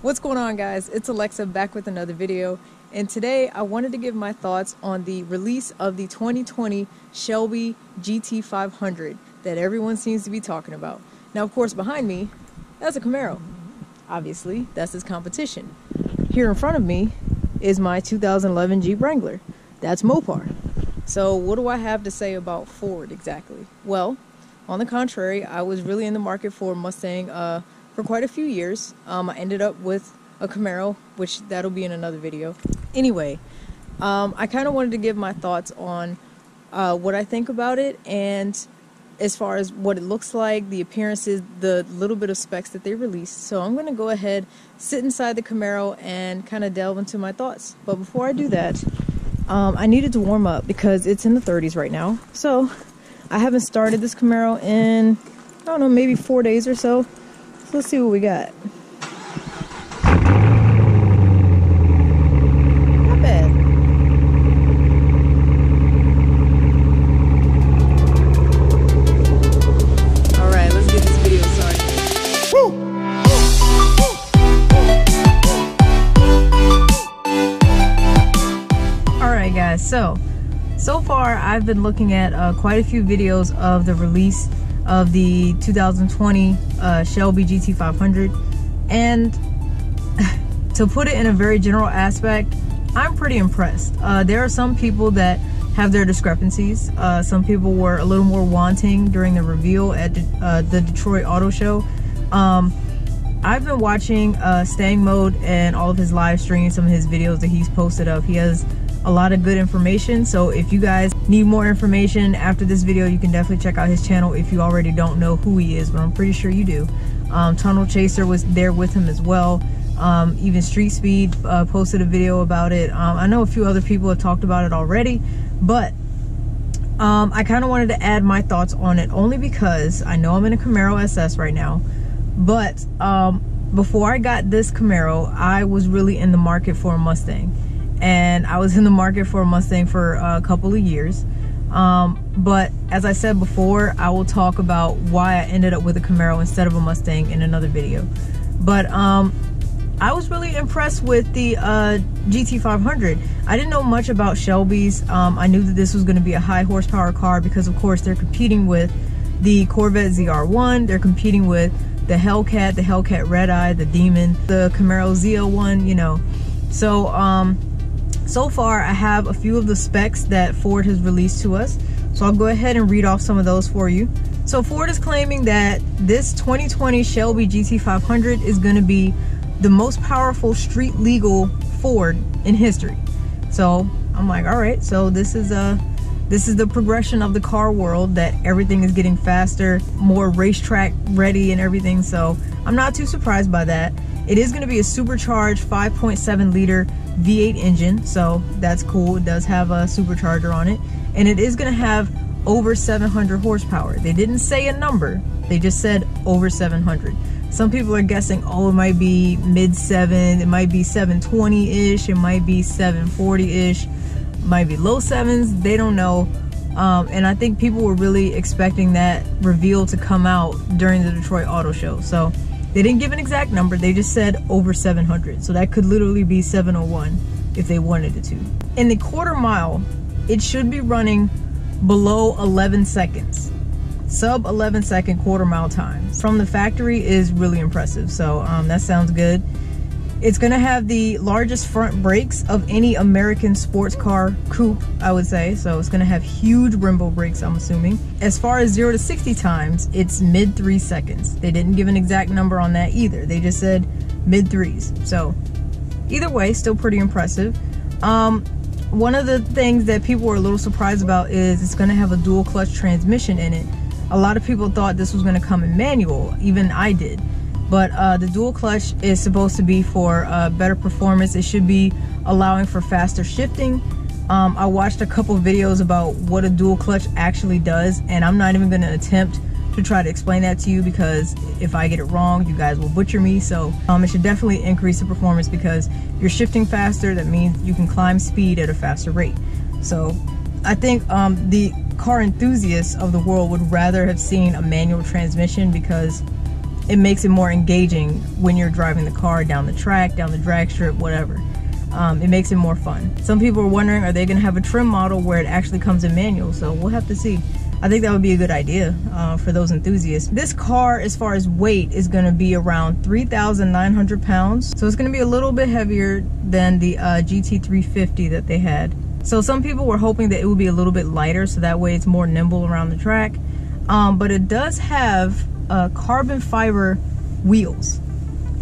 What's going on, guys? It's Alexa back with another video, and today I wanted to give my thoughts on the release of the 2020 Shelby GT500 that everyone seems to be talking about. Now, of course, behind me, that's a Camaro. Obviously, that's its competition. Here in front of me is my 2011 Jeep Wrangler. That's Mopar. So what do I have to say about Ford exactly? Well, on the contrary, I was really in the market for a Mustang for quite a few years. I ended up with a Camaro, which that'll be in another video. Anyway, I kind of wanted to give my thoughts on what I think about it, and as far as what it looks like, the appearances, the little bit of specs that they released. So I'm going to go ahead, sit inside the Camaro, and kind of delve into my thoughts. But before I do that, I needed to warm up because it's in the 30s right now. So I haven't started this Camaro in, I don't know, maybe 4 days or so. So let's see what we got. Not bad. Alright, let's get this video started. Woo! Alright guys, so far I've been looking at quite a few videos of the release of the 2020 Shelby GT500, and to put it in a very general aspect, I'm pretty impressed. There are some people that have their discrepancies. Some people were a little more wanting during the reveal at the Detroit Auto Show. I've been watching Staying Mode and all of his live streams, some of his videos that he's posted up. He has a lot of good information, so if you guys need more information after this video, you can definitely check out his channel if you already don't know who he is, but I'm pretty sure you do. Tunnel Chaser was there with him as well. Even Street Speed posted a video about it. I know a few other people have talked about it already, but I kind of wanted to add my thoughts on it only because I know I'm in a Camaro SS right now, but before I got this Camaro, I was really in the market for a Mustang. And I was in the market for a Mustang for a couple of years. But as I said before, I will talk about why I ended up with a Camaro instead of a Mustang in another video. But I was really impressed with the GT500. I didn't know much about Shelby's. I knew that this was going to be a high horsepower car because, of course, they're competing with the Corvette ZR1. They're competing with the Hellcat Red Eye, the Demon, the Camaro ZL1, you know. So far, I have a few of the specs that Ford has released to us. So I'll go ahead and read off some of those for you. So Ford is claiming that this 2020 Shelby GT500 is going to be the most powerful street legal Ford in history. So I'm like, all right, so this is the progression of the car world, that everything is getting faster, more racetrack ready and everything. So I'm not too surprised by that. It is going to be a supercharged 5.7 liter V8 engine, so that's cool. It does have a supercharger on it, and it is going to have over 700 horsepower. They didn't say a number, they just said over 700. Some people are guessing, oh, it might be mid-7, it might be 720-ish, it might be 740-ish, might be low 7s, they don't know. And I think people were really expecting that reveal to come out during the Detroit Auto Show. So they didn't give an exact number, they just said over 700. So that could literally be 701 if they wanted it to. In the quarter mile, it should be running below 11 seconds. Sub 11 second quarter mile times from the factory is really impressive. So that sounds good. It's going to have the largest front brakes of any American sports car coupe, I would say. So it's going to have huge Brembo brakes, I'm assuming. As far as 0 to 60 times, it's mid 3 seconds. They didn't give an exact number on that either. They just said mid 3s. So either way, still pretty impressive. One of the things that people were a little surprised about is it's going to have a dual clutch transmission in it. A lot of people thought this was going to come in manual. Even I did. But the dual clutch is supposed to be for better performance. It should be allowing for faster shifting. I watched a couple videos about what a dual clutch actually does, and I'm not even going to attempt to try to explain that to you, because if I get it wrong, you guys will butcher me. So it should definitely increase the performance, because you're shifting faster. That means you can climb speed at a faster rate. So I think the car enthusiasts of the world would rather have seen a manual transmission, because it makes it more engaging when you're driving the car down the track, down the drag strip, whatever. It makes it more fun. Some people are wondering, are they gonna have a trim model where it actually comes in manual? So we'll have to see. I think that would be a good idea for those enthusiasts. This car, as far as weight, is gonna be around 3,900 pounds. So it's gonna be a little bit heavier than the GT350 that they had. So some people were hoping that it would be a little bit lighter, so that way it's more nimble around the track. But it does have carbon fiber wheels,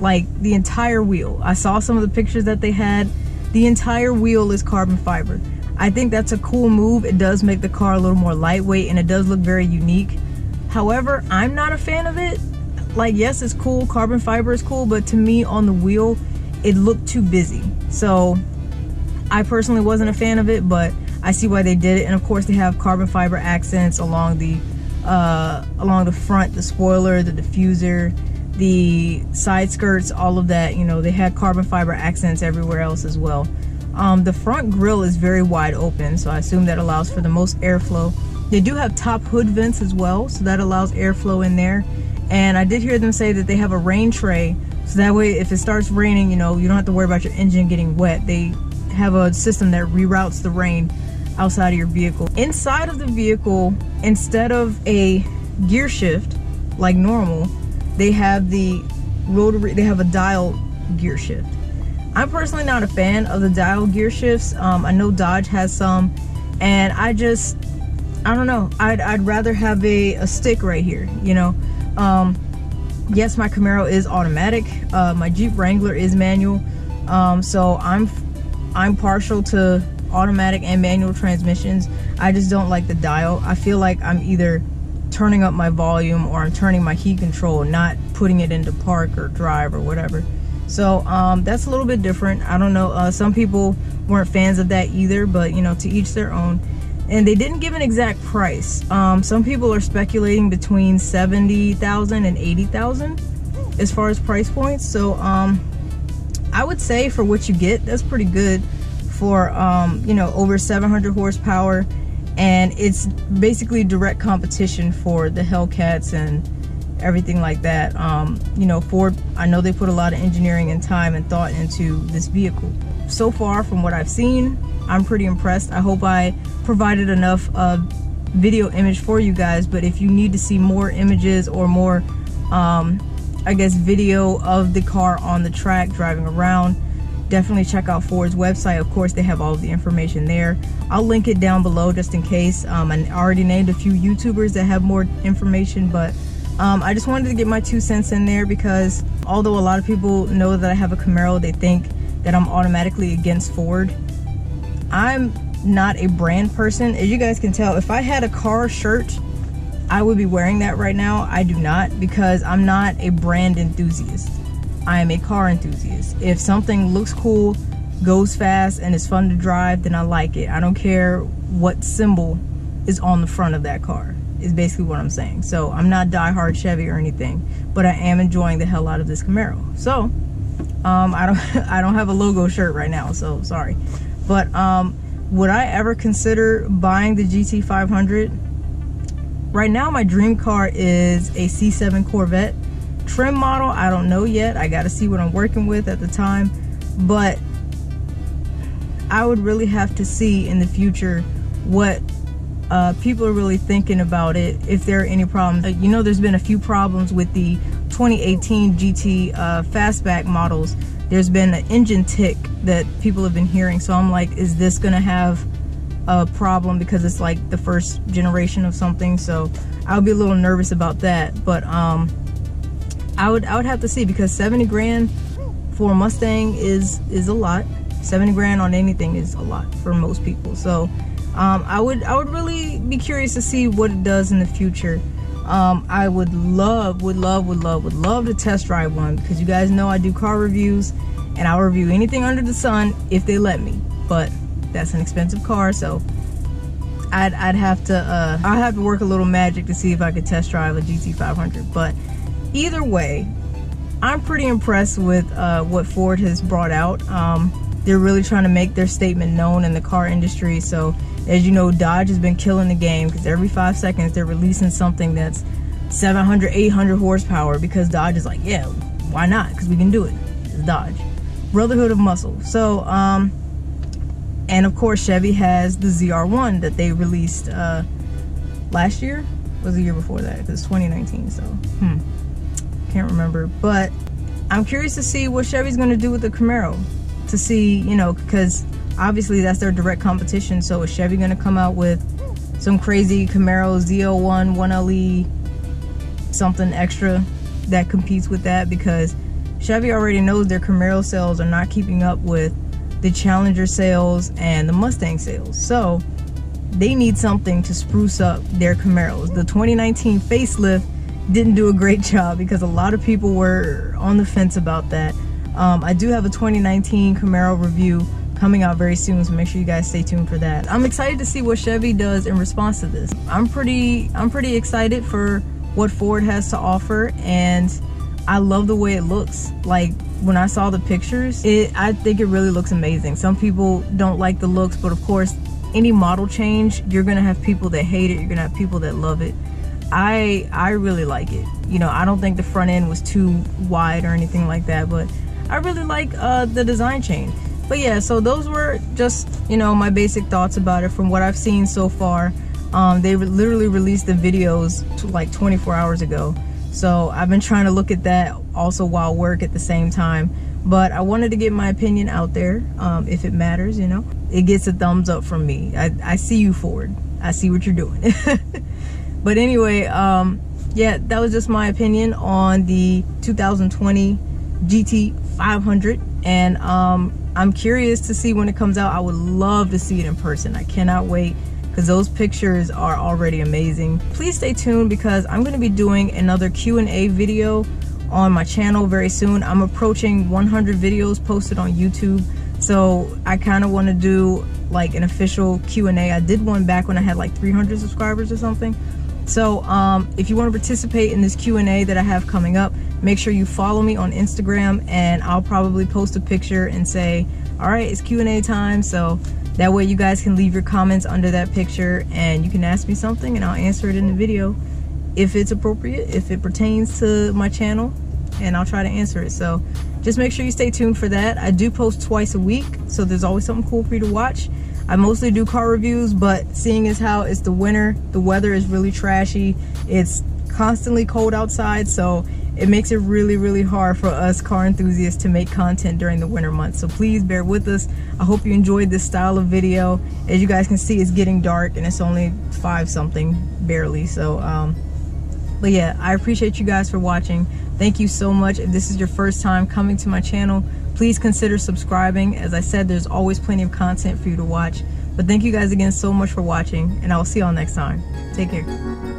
like the entire wheel. I saw some of the pictures that they had. The entire wheel is carbon fiber. I think that's a cool move. It does make the car a little more lightweight and it does look very unique. However, I'm not a fan of it. Like, yes, it's cool, carbon fiber is cool, but to me on the wheel, it looked too busy. So I personally wasn't a fan of it, but I see why they did it. And of course they have carbon fiber accents along the front, the spoiler, the diffuser, the side skirts, all of that. You know, they had carbon fiber accents everywhere else as well. The front grille is very wide open, so I assume that allows for the most airflow. They do have top hood vents as well, so that allows airflow in there. And I did hear them say that they have a rain tray, so that way if it starts raining, you know, you don't have to worry about your engine getting wet. They have a system that reroutes the rain outside of your vehicle. Inside of the vehicle, instead of a gear shift like normal, they have the rotary, they have a dial gear shift. I'm personally not a fan of the dial gear shifts. I know Dodge has some, and I don't know. I'd rather have a stick right here, you know. Yes, my Camaro is automatic. My Jeep Wrangler is manual. So I'm partial to automatic and manual transmissions. I just don't like the dial. I feel like I'm either turning up my volume or I'm turning my heat control, not putting it into park or drive or whatever. So that's a little bit different. I don't know, some people weren't fans of that either, but you know, to each their own. And they didn't give an exact price. Some people are speculating between 70,000 and 80,000 as far as price points. So I would say for what you get, that's pretty good for you know, over 700 horsepower, and it's basically direct competition for the Hellcats and everything like that. You know, Ford, I know they put a lot of engineering and time and thought into this vehicle. So far from what I've seen, I'm pretty impressed. I hope I provided enough video image for you guys, but if you need to see more images or more I guess video of the car on the track driving around, definitely check out Ford's website. Of course, they have all of the information there. I'll link it down below just in case. I already named a few YouTubers that have more information, but I just wanted to get my 2 cents in there, because although a lot of people know that I have a Camaro, they think that I'm automatically against Ford. I'm not a brand person. As you guys can tell, if I had a car shirt, I would be wearing that right now. I do not, because I'm not a brand enthusiast. I am a car enthusiast. If something looks cool, goes fast, and is fun to drive, then I like it. I don't care what symbol is on the front of that car, is basically what I'm saying. So I'm not diehard Chevy or anything, but I am enjoying the hell out of this Camaro. So I don't have a logo shirt right now, so sorry. But would I ever consider buying the GT500? Right now my dream car is a C7 Corvette. Trim model, I don't know yet. I gotta see what I'm working with at the time, but I would really have to see in the future what people are really thinking about it, if there are any problems. You know, there's been a few problems with the 2018 GT fastback models. There's been an engine tick that people have been hearing, so I'm like, is this gonna have a problem because it's like the first generation of something? So I would be a little nervous about that, but I would have to see, because 70 grand for a Mustang is a lot. 70 grand on anything is a lot for most people. So I would really be curious to see what it does in the future. I would love to test drive one, because you guys know I do car reviews, and I'll review anything under the sun if they let me. But that's an expensive car, so I'd have to work a little magic to see if I could test drive a GT500. But either way, I'm pretty impressed with what Ford has brought out. They're really trying to make their statement known in the car industry. So as you know, Dodge has been killing the game, because every 5 seconds they're releasing something that's 700, 800 horsepower, because Dodge is like, yeah, why not? Because we can do it. It's Dodge. Brotherhood of Muscle. So, and of course, Chevy has the ZR1 that they released last year. Was the year before that? Because it's 2019, so can't remember. But I'm curious to see what Chevy's going to do with the Camaro. To see, you know, because obviously that's their direct competition. So is Chevy going to come out with some crazy Camaro ZL1, 1LE, something extra that competes with that? Because Chevy already knows their Camaro sales are not keeping up with the Challenger sales and the Mustang sales. So they need something to spruce up their Camaros. The 2019 facelift didn't do a great job because a lot of people were on the fence about that. I do have a 2019 Camaro review coming out very soon, so make sure you guys stay tuned for that. I'm excited to see what Chevy does in response to this. I'm pretty excited for what Ford has to offer, and I love the way it looks. Like, when I saw the pictures, I think it really looks amazing. Some people don't like the looks, but of course, any model change, you're gonna have people that hate it, you're gonna have people that love it. I really like it. You know, I don't think the front end was too wide or anything like that, but I really like the design change. But yeah, so those were just, you know, my basic thoughts about it from what I've seen so far. They literally released the videos like 24 hours ago. So I've been trying to look at that also while work at the same time. But I wanted to get my opinion out there, if it matters, you know. It gets a thumbs up from me. I see you, Ford. I see what you're doing. But anyway, yeah, that was just my opinion on the 2020 GT500. And I'm curious to see when it comes out. I would love to see it in person. I cannot wait, because those pictures are already amazing. Please stay tuned, because I'm going to be doing another Q&A video on my channel very soon. I'm approaching 100 videos posted on YouTube, so I kind of want to do like an official Q&A. I did one back when I had like 300 subscribers or something. So if you want to participate in this Q&A that I have coming up, make sure you follow me on Instagram, and I'll probably post a picture and say, all right, it's Q&A time. So that way you guys can leave your comments under that picture, and you can ask me something and I'll answer it in the video if it's appropriate, if it pertains to my channel, and I'll try to answer it. So just make sure you stay tuned for that. I do post twice a week, so there's always something cool for you to watch. I mostly do car reviews, but seeing as how it's the winter, the weather is really trashy. It's constantly cold outside, so it makes it really, really hard for us car enthusiasts to make content during the winter months. So please bear with us. I hope you enjoyed this style of video. As you guys can see, it's getting dark and it's only 5 something, barely. So, but yeah, I appreciate you guys for watching. Thank you so much. If this is your first time coming to my channel, please consider subscribing. As I said, there's always plenty of content for you to watch. But thank you guys again so much for watching, and I will see y'all next time. Take care.